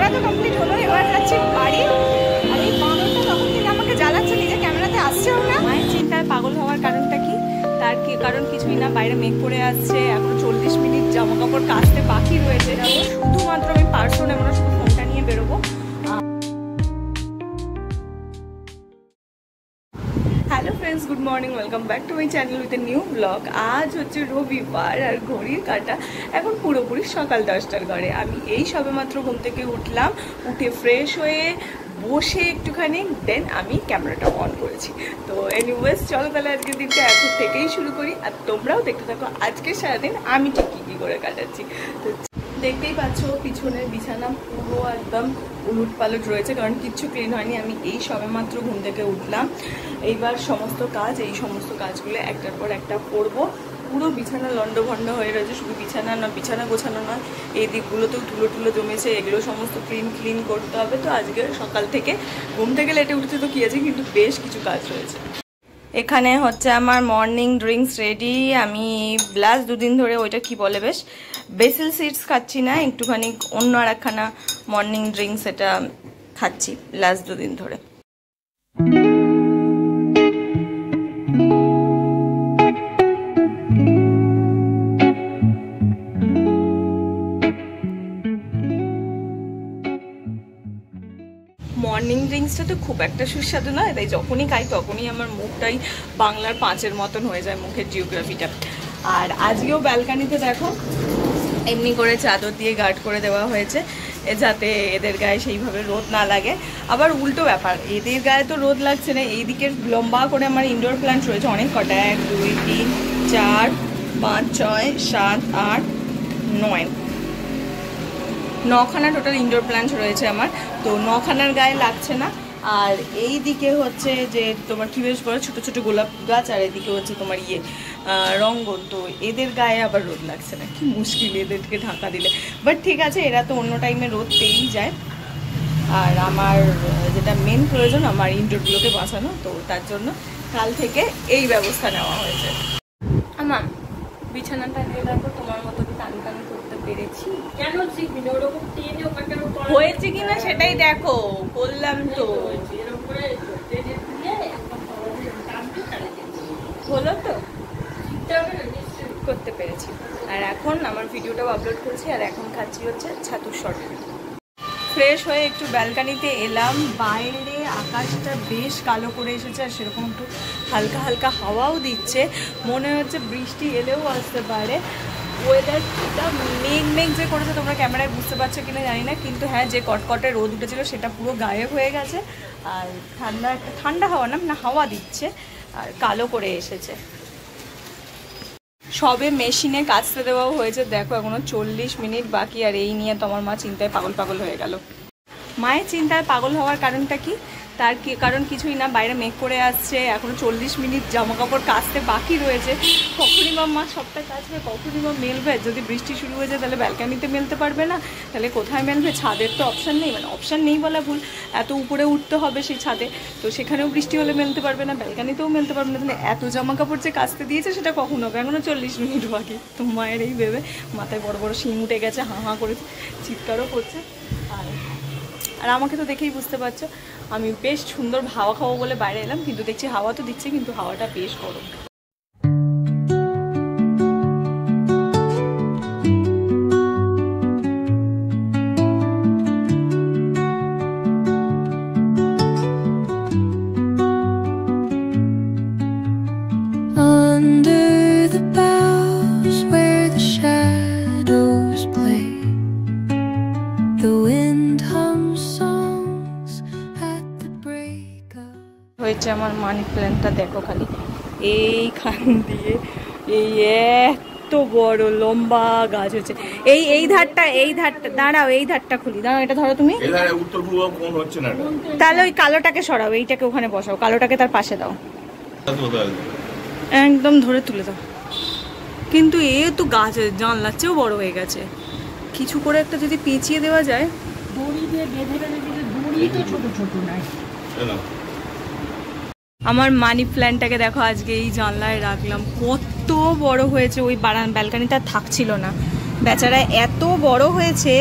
ঘোরা তো কমপ্লিট হলো, এবার যাচ্ছি বাড়ি। আর এই বাঁদরটা তখন থেকে আমাকে জ্বালাচ্ছে, নিজে ক্যামেরাতে আসছেও না। মায়ের চিন্তায় পাগল হওয়ার কারণটা কি? তার কি কারণ কিছুই না, বাইরে মেঘ করে আসছে, এখন 40 মিনিট জামা কাপড় কাচতে বাকি রয়েছে। শুধুমাত্র আমি পার্সও নেবো না, শুধু ফোনটা নিয়ে বেরোবো। Hello friends, good morning, welcome back to my channel with a new blog. আজ হচ্ছে রবিবার আর ঘড়ির কাঁটা এখন পুরোপুরি সকাল 10টার ঘরে। আমি এই সবে মাত্র ঘুম থেকে উঠলাম, উঠে ফ্রেশ হয়ে বসে একটুখানি দেন আমি ক্যামেরাটা অন করেছি। তো এনিওয়েজ চলো তাহলে আজকের দিনটা এখন থেকেই শুরু করি, আর তোমরাও দেখতে থাকো আজকে সারাদিন আমি ঠিক কী করে কাটাচ্ছি। তো দেখতেই পাচ্ছ পিছনের বিছানা পুরো একদম উলট পালট রয়েছে, কারণ কিচ্ছু ক্লিন হয়নি। আমি এই সবে মাত্র ঘুম থেকে উঠলাম, এইবার সমস্ত কাজগুলো একটার পর একটা করবো। পুরো বিছানা লন্ডভন্ড হয়ে রয়েছে, শুধু বিছানা না, বিছানা গোছানো নয়, এই দিকগুলোতেও ধুলো জমেছে, এগুলো সমস্ত ক্লিন করতে হবে। তো আজকে সকাল থেকে ঘুম থেকে লেটে উঠতে তো কি আছে, কিন্তু বেশ কিছু কাজ রয়েছে। এখানে হচ্ছে আমার মর্নিং ড্রিঙ্কস রেডি। আমি লাস্ট দুদিন ধরে ওইটা কি বলে বেশ বেসিল সিডস খাচ্ছি না, একটুখানি অন্য আর একখানা মর্নিং ড্রিঙ্কস এটা খাচ্ছি লাস্ট দুদিন ধরে। মর্নিং ড্রিঙ্কসটা তো খুব একটা সুস্বাদু নয়, তাই যখনই খাই তখনই আমার মুখটাই বাংলার 5-এর মতন হয়ে যায়, মুখের জিওগ্রাফিটা। আর আজকেও ব্যালকানিতে দেখো এমনি করে চাদর দিয়ে গার্ড করে দেওয়া হয়েছে, যাতে এদের গায়ে সেইভাবে রোদ না লাগে। আবার উল্টো ব্যাপার, এদের গায়ে তো রোদ লাগছে না, এই দিকের লম্বা করে আমার ইনডোর প্ল্যান্ট রয়েছে অনেক কটা, 1 2 3 4 5 6 7 8 9 9খানা টোটাল ইনডোর প্ল্যান্ট রয়েছে আমার। তো 9খানার গায়ে লাগছে না। আর এই দিকে হচ্ছে যে তোমার কি বেশ বড় ছোট ছোট গোলাপ গাছ, আর এদিকে হচ্ছে তোমার রঙ্গন, তো এদের গায়ে আবার রোদ লাগছে না। কি মুশকিল এদেরকে ঢাকা দিলে, বাট ঠিক আছে, এরা তো অন্য টাইমে রোদ পেয়েই যায়। আর আমার যেটা মেন প্রয়োজন আমার ইনডোরগুলোকে বাঁচানো, তো তার জন্য কাল থেকে এই ব্যবস্থা নেওয়া হয়েছে। আমার বিছানাটা দিয়ে দেখো তোমার মতো টান করতে পেরেছি, কেন শিখবি না? ওরকম টেনে ওখানে হয়েছে কিনা সেটাই দেখো, বললাম তো হলো তো, করতে পেরেছি। আর এখন আমার ভিডিওটাও আপলোড করছি, আর এখন খাচ্ছি হচ্ছে ছাতুর শরবত। ফ্রেশ হয়ে একটু ব্যালকানিতে এলাম, বাইরে আকাশটা বেশ কালো করে এসেছে, আর সেরকম একটু হালকা হালকা হাওয়াও দিচ্ছে, মনে হচ্ছে বৃষ্টি এলেও আসতে পারে। ওয়েদারটা মেঘ যে করেছে তোমরা ক্যামেরায় বুঝতে পারছো কিনা জানি না, কিন্তু হ্যাঁ যে কটকটে রোদ উঠেছিল সেটা পুরো গায়েব হয়ে গেছে। আর ঠান্ডা হাওয়া না হাওয়া দিচ্ছে, আর কালো করে এসেছে। সবে মেশিনে কাচতে দেওয়াও হয়েছে, দেখো এখনো 40 মিনিট বাকি। আর এই নিয়ে তো আমার মা চিন্তায় পাগল হয়ে গেল। মায়ের চিন্তায় পাগল হওয়ার কারণটা কি? তার কি কারণ কিছুই না, বাইরে মেঘ করে আসছে, এখনো 40 মিনিট জামা কাপড় কাচতে বাকি রয়েছে। কখনই বা মা সবটা কাচবে, কখনই বা মেলবে? যদি বৃষ্টি শুরু হয়ে যায় তাহলে ব্যালকানিতে মেলতে পারবে না, তাহলে কোথায় মেলবে? ছাদের তো অপশান নেই, মানে অপশান নেই বলা ভুল, এত উপরে উঠতে হবে সেই ছাদে, তো সেখানেও বৃষ্টি হলে মেলতে পারবে না, ব্যালকানিতেও মেলতে পারবে না। তাহলে এত জামা কাপড় যে কাচতে দিয়েছে সেটা কখন হবে? এখনো 40 মিনিট বাকি। তো মায়ের এই ভেবে মাথায় বড় বড় শিং উঠে গেছে, হাঁ করে চিৎকারও করছে। আর আমাকে তো দেখেই বুঝতে পারছো আমি বেশ সুন্দর হাওয়া খাবো বলে বাইরে এলাম, কিন্তু দেখছি হাওয়া তো দিচ্ছে, কিন্তু হাওয়াটা বেশ গরম। হয়েছে আমার মানি প্ল্যান্টটা দেখো খালি, এইখান দিয়ে এই এত বড় লম্বা গাছ হচ্ছে। এই ধারটা দাঁড়াও, এই ধারটা খুলি, দাঁড়াও এটা ধরো তুমি, তাহলে ওই কালোটাকে সরাও, এইটাকে ওখানে বসাও, কালোটাকে তার পাশে দাও, একদম ধরে তুলে দাও। কিন্তু এ তো গাছ জানলার চেয়েও বড় হয়ে গেছে, কিছু করে একটা যদি পেঁচিয়ে দেওয়া যায়। দড়ি দিয়ে বেঁধে দড়ি তো ছোট ছোট নাই। আমার মানি প্ল্যান্টটাকে দেখো আজকে এই জানলায় রাখলাম, কত বড় হয়েছে। ওই ব্যালকানিটা থাকছিল না, বেচারা এত বড় হয়েছে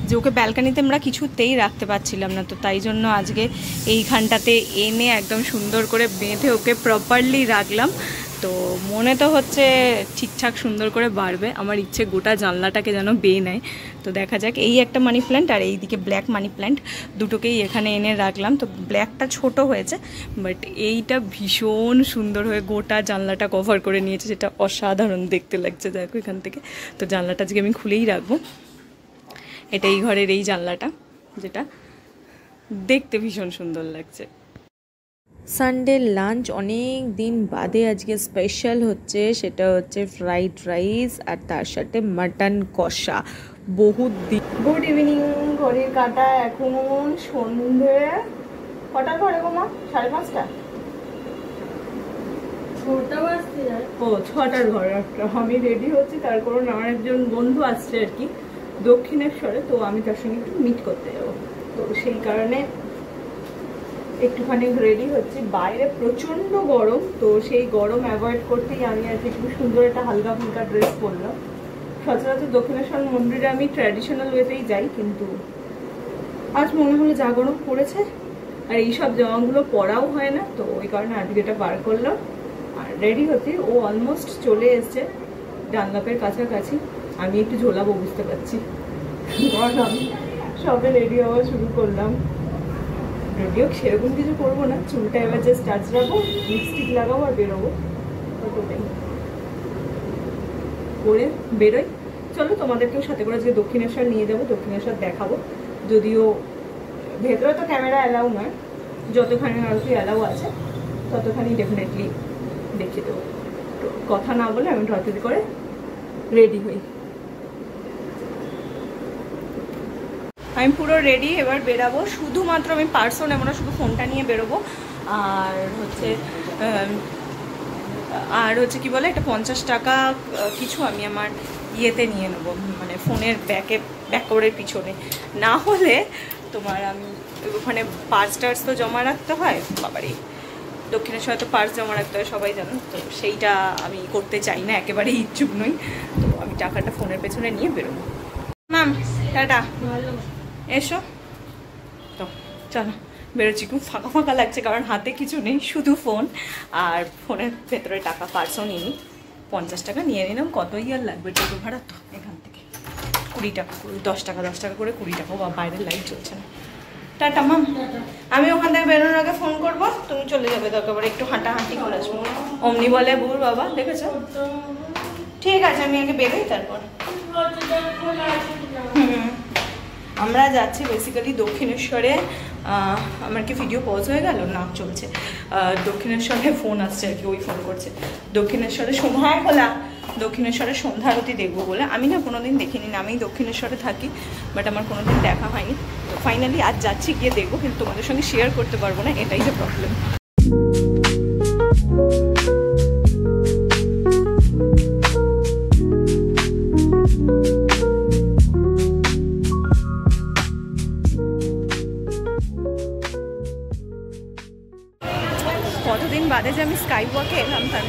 যে ওকে ব্যালকানিতে আমরা কিছুতেই রাখতে পারছিলাম না, তো তাই জন্য আজকে এইখানটাতে এনে একদম সুন্দর করে বেঁধে ওকে প্রপারলি রাখলাম। তো মনে তো হচ্ছে ঠিকঠাক সুন্দর করে বাড়বে। আমার ইচ্ছে গোটা জানলাটাকে যেন বেয়ে নেয়। তো দেখা যাক। এই একটা মানি প্ল্যান্ট আর এইদিকে ব্ল্যাক মানি প্ল্যান্ট, দুটোকেই এখানে এনে রাখলাম। তো ব্ল্যাকটা ছোট হয়েছে, বাট এইটা ভীষণ সুন্দর হয়ে গোটা জানলাটা কভার করে নিয়েছে, যেটা অসাধারণ দেখতে লাগছে। দেখো এখান থেকে। তো জানলাটা আজকে আমি খুলেই রাখবো। এটা এই ঘরের এই জানলাটা, যেটা দেখতে ভীষণ সুন্দর লাগছে। সানডে লাঞ্চ অনেক দিন বাদে আজকে স্পেশাল হচ্ছে, সেটা হচ্ছে ফ্রাইড রাইস আর তার সাথে মাটন কষা। বহুত দিন। Good evening. ঘড়ির কাঁটা এখন সন্ধে কটার ঘরে গো মা? 5:30? ও 6টার ঘরে। আমি রেডি হচ্ছি, তার কারণ আমার একজন বন্ধু আসছে আর কি দক্ষিণেশ্বরে, তো আমি তার সঙ্গে একটু মিট করতে যাবো। তো সেই কারণে একটুখানি রেডি হচ্ছে। বাইরে প্রচন্ড গরম, তো সেই গরম অ্যাভয়েড করতেই আমি আজকে একটু সুন্দর একটা হালকা ফুলকা ড্রেস পরলাম। সচরাচর দক্ষিণেশ্বর মন্দিরে আমি ট্র্যাডিশনাল ওয়েতেই যাই, কিন্তু আজ মনে হলো যা গরম পড়েছে আর এইসব জামাগুলো পরাও হয় না, তো ওই কারণে আজকে এটা বার করলাম। আর রেডি হতে ও অলমোস্ট চলে এসছে ডানলাপের কাছাকাছি। আমি একটু ঝোলাবো বুঝতে পারছি, কারণ আমি সবে রেডি হওয়া শুরু করলাম। যদিও সেরকম কিছু করবো না, চুলটা এবার জাস্ট টাচ রাখবো, লিপস্টিক লাগাবো আর বেরোবো। ওটাই করে বেরোই। চলো তোমাদেরকেও সাথে করে আজকে দক্ষিণেশ্বর নিয়ে যাবো, দক্ষিণেশ্বর দেখাবো। যদিও ভেতরে তো ক্যামেরা অ্যালাউ নয়, যতখানি আর কি অ্যালাউ আছে ততখানি ডেফিনেটলি দেখিয়ে দেবো। তো কথা না বলে আমি তাড়াতাড়ি করে রেডি হই। আমি পুরো রেডি, এবার বেরাবো। শুধুমাত্র আমি পার্সও নেবো না, শুধু ফোনটা নিয়ে বেরোবো। আর হচ্ছে কি বলে, একটা 50 টাকা কিছু আমি আমার ইয়েতে নিয়ে নেবো, মানে ফোনের ব্যাক কভারের পিছনে। না হলে তোমার আমি ওখানে পার্স টার্স তো জমা রাখতে হয়, বাবারে দক্ষিণেশ্বরে তো পার্স জমা রাখতে হয় সবাই জানো, তো সেইটা আমি করতে চাই না, একেবারেই ইচ্ছুক নই। তো আমি টাকাটা ফোনের পেছনে নিয়ে বেরোবো। ম্যাম টাটা, এসো। তো চলো বেরোচ্ছি। খুব ফাঁকা ফাঁকা লাগছে, কারণ হাতে কিছু নেই, শুধু ফোন আর ফোনের ভেতরে টাকা। পার্সও নিই 50 টাকা নিয়ে নিলাম। কতই আর লাগবে টোটো ভাড়া, তো এখান থেকে 20 টাকা, 10 টাকা করে 20 টাকা। বা বাইরের লাইট চলছে না। টাটা মাম, আমি ওখান থেকে বেরোনোর আগে ফোন করবো, তুমি চলে যাবে। দরকার পড়ে একটু হাঁটাহাঁটি করে আসবো। অমনি বলে বুড় বাবা, দেখেছো? ঠিক আছে, আমি আগে বেরোই তারপর। আমরা যাচ্ছি বেসিক্যালি দক্ষিণেশ্বরে। আমার কি ভিডিও পজ হয়ে গেল? না, চলছে। দক্ষিণেশ্বরে ফোন আসছে আর কি, ওই ফোন করছে। দক্ষিণেশ্বরে সন্ধ্যা খোলা, দক্ষিণেশ্বরে সন্ধ্যা আরতি দেখবো বলে। আমি না কোনোদিন দেখিনি না, আমি দক্ষিণেশ্বরে থাকি, বাট আমার কোনোদিন দেখা হয়নি। তো ফাইনালি আজ যাচ্ছি, গিয়ে দেখবো, কিন্তু তোমাদের সঙ্গে শেয়ার করতে পারবো না, এটাই যে প্রবলেম। কতদিন বাদে যে আমি স্কাই ওয়াকে এলাম, তার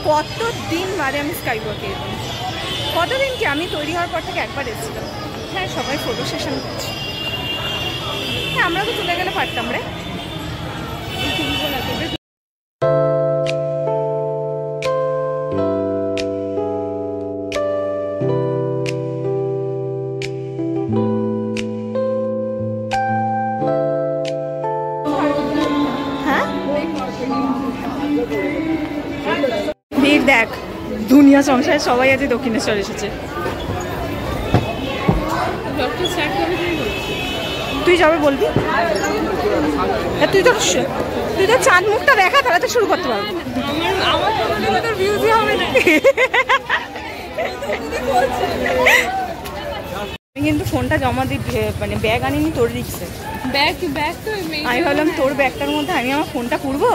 কতদিন বাদে আমি স্কাই ওয়াকে এলাম। কতদিন কি, আমি তৈরি হওয়ার পর থেকে একবার এসেছিলাম। হ্যাঁ, সবাই ফটো সেশন করছি। হ্যাঁ, আমরা তো চলে গেলে পারতাম রে। ভিড় দেখ, দুনিয়া সংসারে সবাই আজ দক্ষিণেশ্বর এসেছে। তুই যাবে বলবি? তুই তো চাঁদ মুখটা দেখা, তাহলে তো শুরু করতে পারবো। আমি কিন্তু ফোনটা জমা দিই, মানে ব্যাগ আনিনি তোর রিক্সে। ব্যাগ তো আমি ভাবলাম তোর ব্যাগটার মধ্যে আমি আমার ফোনটা পুরবো।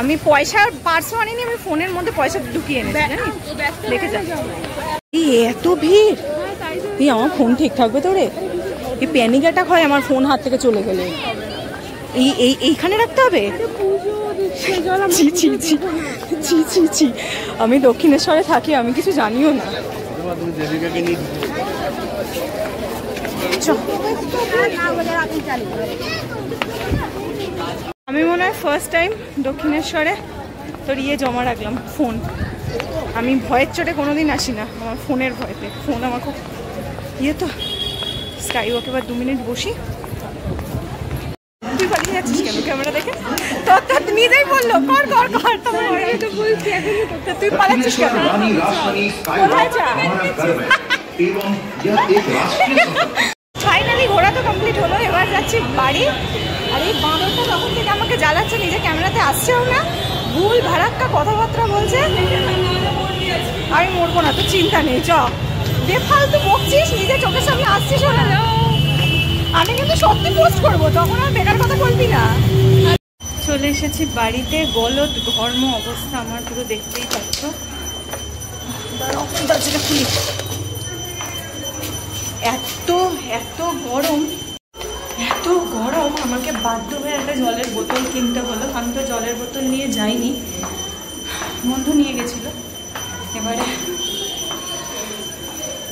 আমি পয়সা পার্সও আনিনি, আমি ফোনের মধ্যে পয়সা ঢুকিয়ে এনেছি, জানিস? দেখে যা এত ভিড়। এই আমার ফোন ঠিক থাকবে তো রে? এই প্যানিক অ্যাটাক হয় আমার ফোন হাত থেকে চলে গেলে। এইখানে রাখতে হবে? ছি, আমি দক্ষিণেশ্বরে থাকি, আমি কিছু জানিও না। আমি মনে হয় ফার্স্ট টাইম দক্ষিণেশ্বরে তোর জমা রাখলাম ফোন। আমি ভয়ের চোটে কোনোদিন আসি না, আমার ফোনের ভয়তে। ফোন আমার খুব তো স্কাই ওয়াকে এবার 2 মিনিট বসি। তুই পালিয়ে যাচ্ছিস কেন ক্যামেরা দেখে? তোর নিজেই বললো কর কর কর, তুই পালাচ্ছিস কেন? ফাইনালি ঘোরা তো কমপ্লিট হলো, এবার যাচ্ছি বাড়ি। আর এই বাঁদরটা তখন থেকে আমাকে জ্বালাচ্ছে, নিজে ক্যামেরাতে আসছেও না, ভুল ভাড়াক্কা কথাবার্তা বলছে। আমি মরবো না, তো চিন্তা নেই, চ বেফালতু বকছিস, নিজে চোখের সামনে আসছিস না। আমি কিন্তু সত্যি পোস্ট করবো, তখন আর বেকার কথা বলবি না। চলে এসেছি বাড়িতে, গলদ ঘর্ম অবস্থা আমার পুরো, দেখতেই পাচ্ছ। দরজাটা খুলি, এত এত গরম, এত গরম, আমাকে বাধ্য হয়ে একটা জলের বোতল কিনতে হলো। আমি তো জলের বোতল নিয়ে যাইনি, বন্ধু নিয়ে গেছিল। এবারে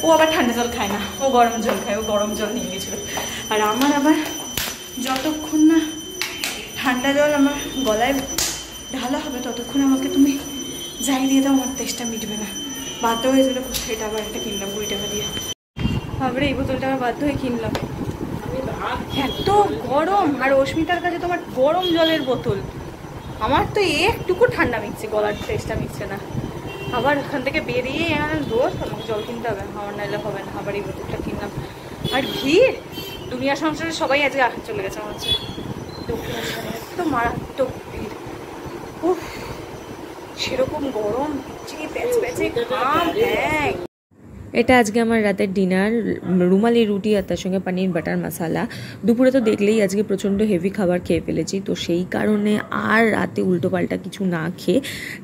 ও আবার ঠান্ডা জল খায় না, ও গরম জল খায়, ও গরম জল নিয়ে গেছিল। আর আমার আবার যতক্ষণ না ঠান্ডা জল আমার গলায় ঢালা হবে ততক্ষণ আমাকে তুমি যাই দিয়ে দাও, আমার তেষ্টা মিটবে না। বাধ্য হয়েছিল, এটা আবার একটা কিনলাম 20 টাকা দিয়ে। আবার এই বোতলটা আবার বাধ্য হয়ে কিনলাম। এত গরম, আর অস্মিতার কাছে তোমার গরম জলের বোতল, আমার তো একটুকু ঠান্ডা মিটছে, গলার টেস্টটা মিটছে না। আবার ওখান থেকে বেরিয়ে রোজ আমাকে জল কিনতে হবে, আমার নাইলে হবে না। আবার এই বোতলটা কিনলাম। আর ভিড়, দুনিয়া সংসারে সবাই আজকে চলে গেছে আমার হচ্ছে দক্ষিণেশ্বরে, এত মারাত্মক ভিড়। উফ, সেরকম গরম, প্যাচ প্যাচে ঘাম। হ্যাঁ, এটা আজকে আমার রাতের ডিনার, রুমালি রুটি আর তার সঙ্গে পানির বাটার মশালা। দুপুরে তো দেখলেই আজকে প্রচণ্ড হেভি খাবার খেয়ে ফেলেছি, তো সেই কারণে আর রাতে উল্টোপাল্টা কিছু না খেয়ে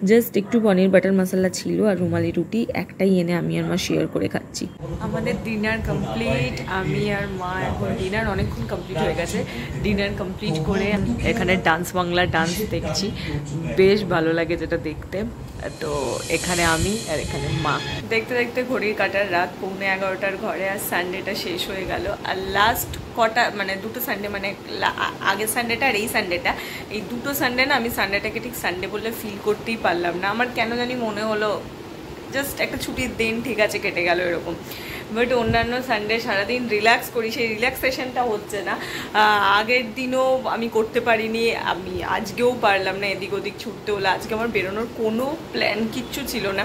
জাস্ট একটু পনির বাটার মশালা ছিল আর রুমালি রুটি একটাই এনে আমি আর মা শেয়ার করে খাচ্ছি। আমাদের ডিনার কমপ্লিট, আমি আর মা এখন ডিনার অনেকক্ষণ কমপ্লিট হয়ে গেছে। ডিনার কমপ্লিট করে এখানে ডান্স বাংলা ডান্স দেখছি, বেশ ভালো লাগে যেটা দেখতে। তো এখানে আমি আর এখানে মা। দেখতে দেখতে ঘড়ির কাটার রাত 11:15 ঘরে, আর সানডেটা শেষ হয়ে গেল। আর লাস্ট কটা মানে 2টো সানডে, মানে আগের সানডেটা আর এই সানডেটা, এই 2টো সানডে না আমি সানডেটাকে ঠিক সানডে বললে ফিল করতেই পারলাম না। আমার কেন জানি মনে হলো জাস্ট একটা ছুটির দিন, ঠিক আছে কেটে গেল এরকম। বাট অন্যান্য সানডে সারাদিন রিল্যাক্স করি, সেই রিল্যাক্সেশনটা হচ্ছে না। আগের দিনও আমি করতে পারিনি, আমি আজকেও পারলাম না এদিক ওদিক ছুটতে হলো। আজকে আমার বেরোনোর কোনো প্ল্যান কিচ্ছু ছিল না,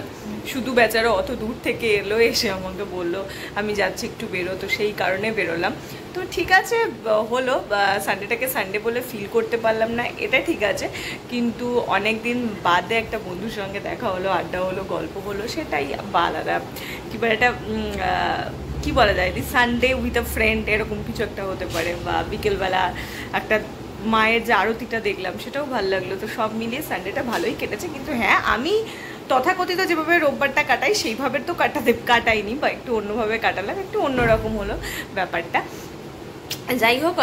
শুধু বেচারা অত দূর থেকে এলো, এসে আমাকে বললো আমি যাচ্ছি একটু বেরো, তো সেই কারণে বেরোলাম। তো ঠিক আছে হলো, সানডেটাকে সানডে বলে ফিল করতে পারলাম না, এটা ঠিক আছে। কিন্তু অনেক দিন বাদে একটা বন্ধুর সঙ্গে দেখা হলো, আড্ডা হলো, গল্প হলো, সেটাই আলাদা। কিংবা একটা কী বলা যায়, দি সানডে উইথ আ ফ্রেন্ড, এরকম কিছু একটা হতে পারে। বা বিকেলবেলা একটা মায়ের যে আরতিটা দেখলাম, সেটাও ভালো লাগলো। তো সব মিলিয়ে সানডেটা ভালোই কেটেছে। কিন্তু হ্যাঁ, আমি তথাকথিত যেভাবে রোববারটা কাটাই সেইভাবে তো কাটাইনি, বা একটু অন্যভাবে কাটালাম, একটু অন্যরকম হলো ব্যাপারটা। যাই হোক,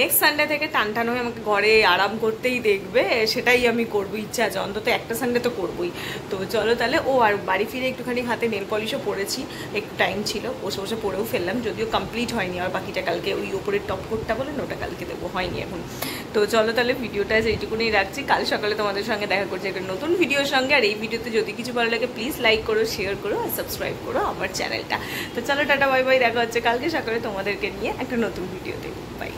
নেক্সট সানডে থেকে টান হয়ে আমাকে ঘরে আরাম করতেই দেখবে, সেটাই আমি করবো, ইচ্ছা আছে, অন্তত একটা সানডে তো করবোই। তো চলো তাহলে। ও আর বাড়ি ফিরে একটুখানি হাতে নেল পলিশও পরেছি, একটু টাইম ছিল, বসে বসে পরেও ফেললাম, যদিও কমপ্লিট হয়নি। আর বাকিটা কালকে, ওই ওপরের টপ কোটটা বলে ওটা কালকে দেবো, হয়নি এখন। তো চলো তাহলে ভিডিওটা এইটুকুনি রাখছি, কাল সকালে তোমাদের সঙ্গে দেখা করছি একটা নতুন ভিডিওর সঙ্গে। আর এই ভিডিওতে যদি কিছু ভালো লাগে প্লিজ লাইক করো, শেয়ার করো আর সাবস্ক্রাইব করো আমার চ্যানেলটা। তো চলো টাটা, বাই বাই, দেখা হচ্ছে কালকে সকালে তোমাদেরকে নিয়ে একটা নতুন ভিডিওতে। বাই।